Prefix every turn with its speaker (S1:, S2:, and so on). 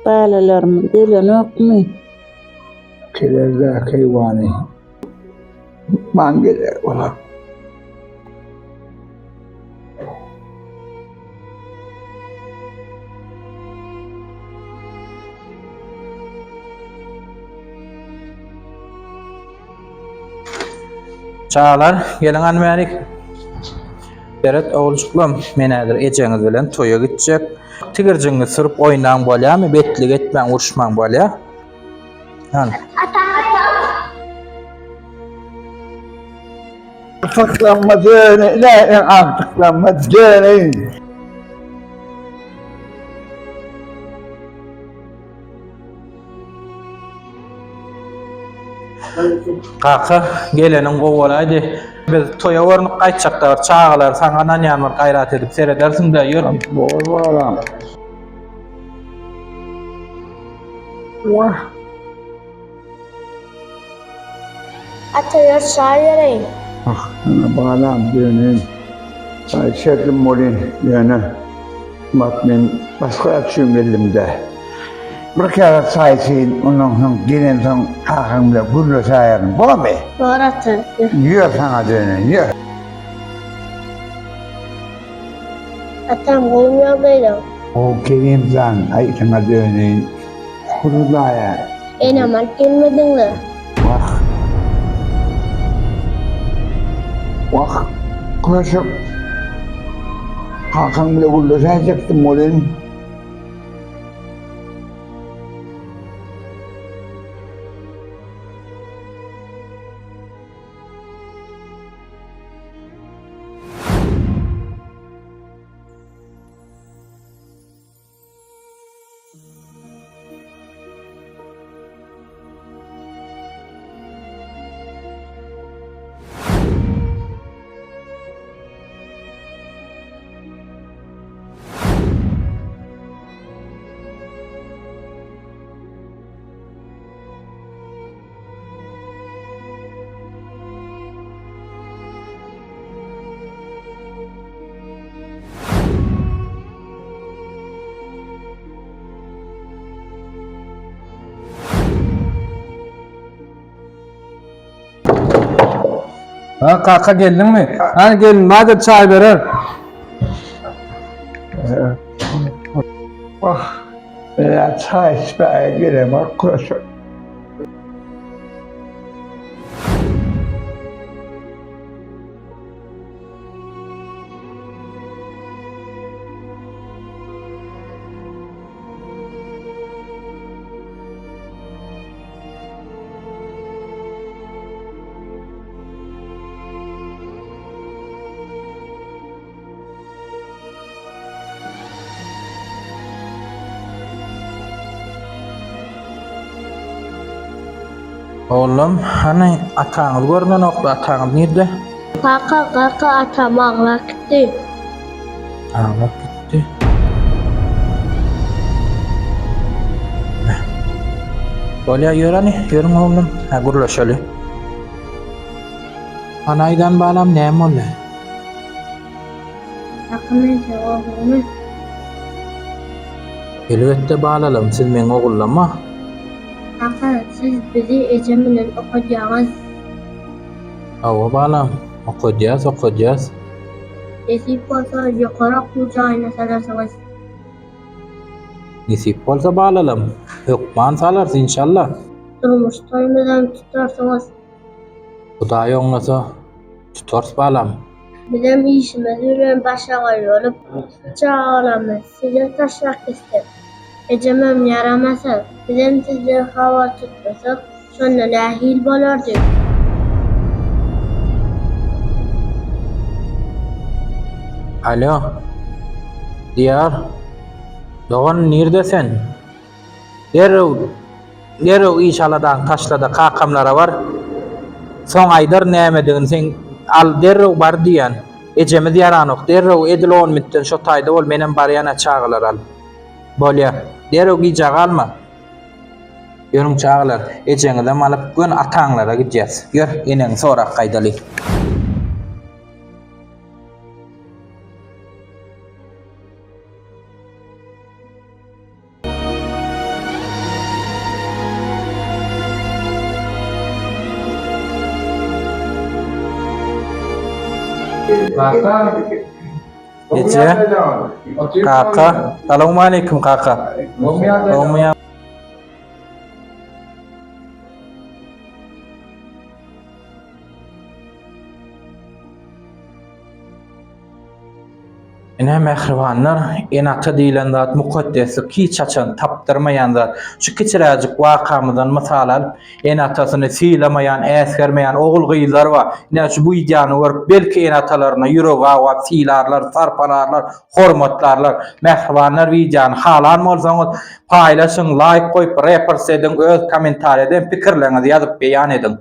S1: Balalarım gelenokmy?
S2: Kelerde kayvani. Mangele ola.
S3: Çağlar, gelen anmerik. Beret oğulçuklam, menedir eceğiniz bilen toya gidecek. Tigircini sırıp oynan bolya mı, betlik etmen, uruşman bolya? Yani.
S2: Saklanmadığını, ne artıklanmadığını.
S3: Kaka, gelenin kovalaydı. Biz toya ornup kaytçaklar, çağlar, sana nanyan var gayrat edip seyredersin de yor.
S2: Bol varam. Vah.
S4: Ataya şaireyim.
S2: Ah, bağlam dönün. Şeklim molin yani. Bak ben başka açıyorum elimde. Bir kere sayısın, onun gelen son hakkımda gurlu sayarım. Bula mı?
S4: Doğru atı.
S2: Yiyor sana dönün, yiyor.
S4: Atam kolum yoldaydı.
S2: O kelimden ay sana dönün. Kurulaya.
S4: En aman gelmedin mi?
S2: Vah. Vah. Koşup. Hakkımda gurlu sayacaktım molin.
S3: Ha kaka geldin mi? Ha gelin, madem çay verer.
S2: Vah. Çay ispeğe gire bak koşup.
S3: Oğlum, hani atağınız görünen oktu, atağınız nerede?
S4: Kaka atam ağlar gitti.
S3: Ağlap gitti. Bolya yör hani, yörün oğlum. Ha gurlaşalı. Anaydan bağlam neyim oğlum?
S4: Akımınca oğlumu.
S3: Elbette bağlalım, siz men oğullama.
S4: Kaka siz bizi eceminin okuyacağınız.
S3: Ava bağlam, okuyacağız.
S4: Esip olsa yukarı kucağına salarsanız.
S3: Nisip olsa bağlalım. Hükman salarsın inşallah.
S4: Durmuş toymadan tutarsanız.
S3: Hudayi oğlasa tutars bağlam.
S4: Bizim işimiz ürün başa koyup çağıramız. Size taşrak istem. Ecemem yaramasa, bizim sizi hava tutmasa, sonra lahil bolardı.
S3: Alo. Diyar. Doğan neredesin? Derev inşallah'dan taşlada kakamlara var. Son aydır nämediğin sen al derev bar diyen. Ecemiz yaranok. Derev edil 10 minutdan şu tayda ol menen bariyana çağılar al. Bolya. Derev gijağı alma. Yörün çağılar. Eceňizden alıp gün ataňlara gideceğiz. Gör enen sorak kaydaly. Ece. Kaka. Assalamualaikum kaka. Olmayan. Ine mehribanlar, enata diýilen zat mukaddesi hiç açan tapdyrmaýan zat. Şu kiçiräjik wakamydan mysal alyp, enatasyny silamaýan, äsgermeýän ogul gyýlar bar. Ine şu bu ýany görüp belki enatalaryna ýüregi awap, silarlar, sarpalarlar, hormatlarlar. Mehribanlar wiýany halan bolsaňyz paýlaşyň, like goýup, repost edin, öz kommentariýadan pikirlerinizi ýazyp beýan edin.